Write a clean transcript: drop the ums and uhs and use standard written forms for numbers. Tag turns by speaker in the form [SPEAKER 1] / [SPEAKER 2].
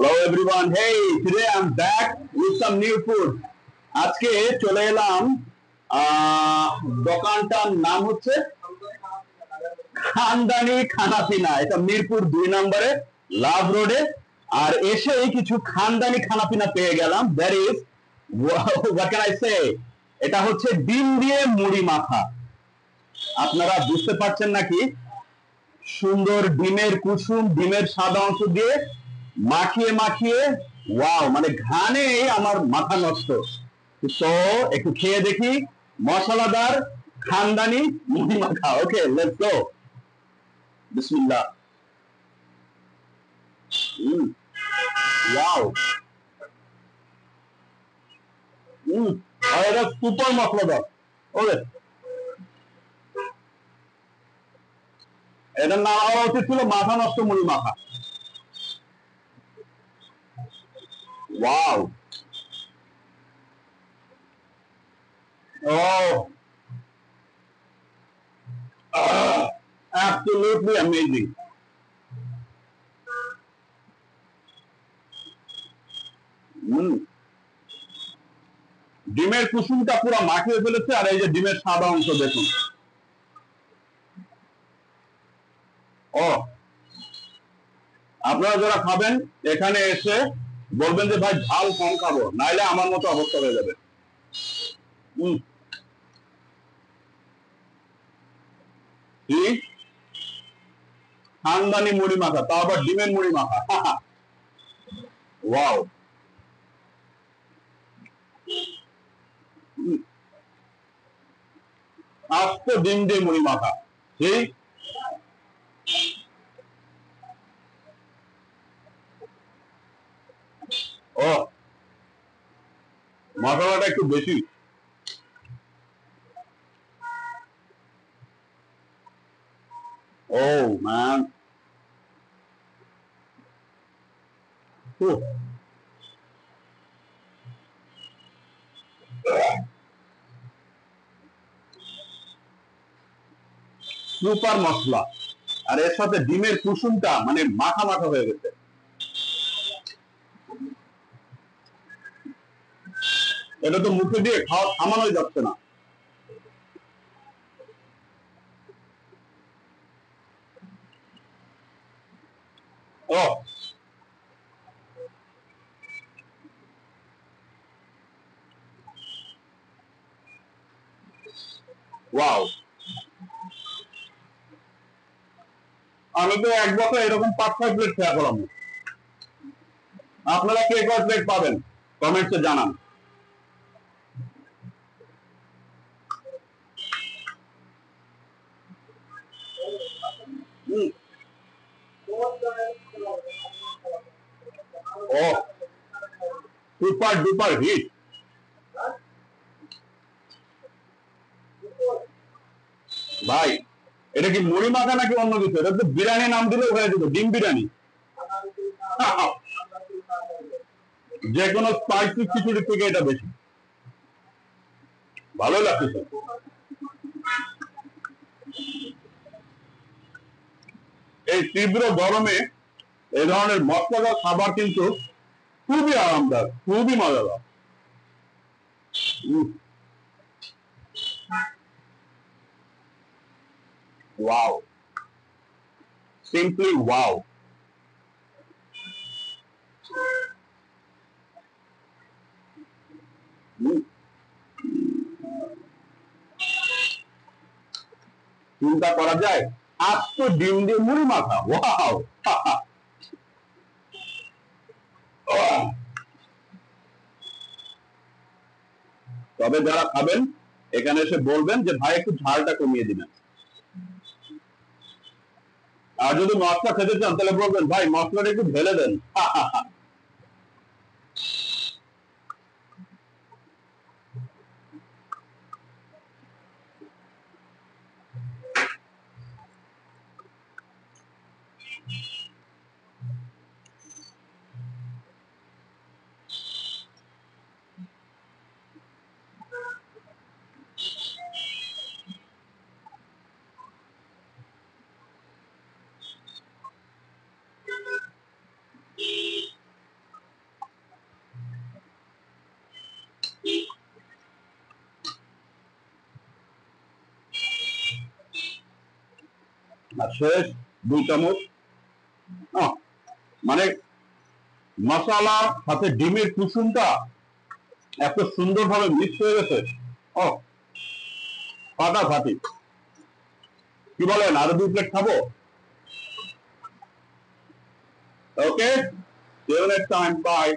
[SPEAKER 1] Hello everyone. Hey, today I'm back with some new food. আজকে চলে এলাম দোকানটার নাম হচ্ছে খানদানি খানাপিনা। এটা মিরপুর 2 নম্বরে লাভ রোডে। আর এসেই কিছু খানদানি খানাপিনা পেয়ে গেলাম। That is what can I say, এটা হচ্ছে ডিম দিয়ে মুড়ি মাখা। আপনারা বুঝতে পারছেন নাকি? সুন্দর ডিমের কুসুম, ডিমের সাদা অংশ দিয়ে মাখিয়ে মাখিয়ে ওয়াও, মানে ঘানে আমার মাথা নষ্ট। তো একটু খেয়ে দেখি মশলাদার খানদানি মুড়ি মাখা। ওকে, লেটস গো। বিসমিল্লাহ। ওয়াও। আর এটা সুপার মশলাদার। ওকে, এটার নাম হওয়া উচিত ছিল মাথা নষ্ট মুড়ি মাখা। ওয়াও। ও, absolutely amazing. ডিমের কুসুমটা পুরো মাখিয়ে ফেলেছে, আর এই যে ডিমের সাদা অংশ দেখুন। ও, আপনারা যারা খাবেন এখানে এসে বলবেন যে ভাই ঝাল কম খাবো, নাইলে আমার মতো অবস্থা হয়ে যাবে। কি খানদানি মুড়ি মাখা, তাও আবার ডিমের মুড়ি মাখা। ওয়াও। আস্ত ডিম দিয়ে মুড়ি মাখা। ঠিক। ও, মশলাটা একটু বেশি। ও ম্যান, সুপার মশলা। আর এর সাথে ডিমের কুসুমটা মানে মাখা মাখা হয়ে গেছে। এটা তো মুখে দিয়ে খাওয়া থামানোই যাচ্ছে না। ও ওয়াও। আমি তো এক বছর এরকম 5-6 প্লেট খেয়া করলাম। আপনারা কে কয় প্লেট পাবেন কমেন্টসে জানান। ও, সুপার ডুপার হিট। ভাই, এটা কি মুড়ি মাখা নাকি অন্য কিছু? এটা তো বিরিয়ানি নাম দিলেও হয়ে যেত, ডিম বিরিয়ানি। যে কোনো স্পাইসি খিচুড়ি থেকে এটা বেশি ভালো লাগতেছে। এই তীব্র গরমে এই ধরনের মশলাদার খাবার কিন্তু খুবই আরামদায়ক, খুবই মজাদার। Wow, simply wow. চিন্তা করা যায়, আজ তো ডিম দিয়ে মুড়ি মাখা। ওয়াও। তবে যারা খাবেন এখানে এসে বলবেন যে ভাই একটু ঝালটা কমিয়ে দিবেন। আর যদি মশলা খেতে চান তাহলে বলবেন ভাই মশলাটা একটু ঢেলে দেন। আর শেষ 2 চামচ। মানে মশলা সাথে ডিমের কুসুমটা এত সুন্দরভাবে মিক্স হয়ে গেছে। ও ফাটাফাটি। কি বলেন, আরো 2 প্লেট খাবো? ওকে, see you next time, bye.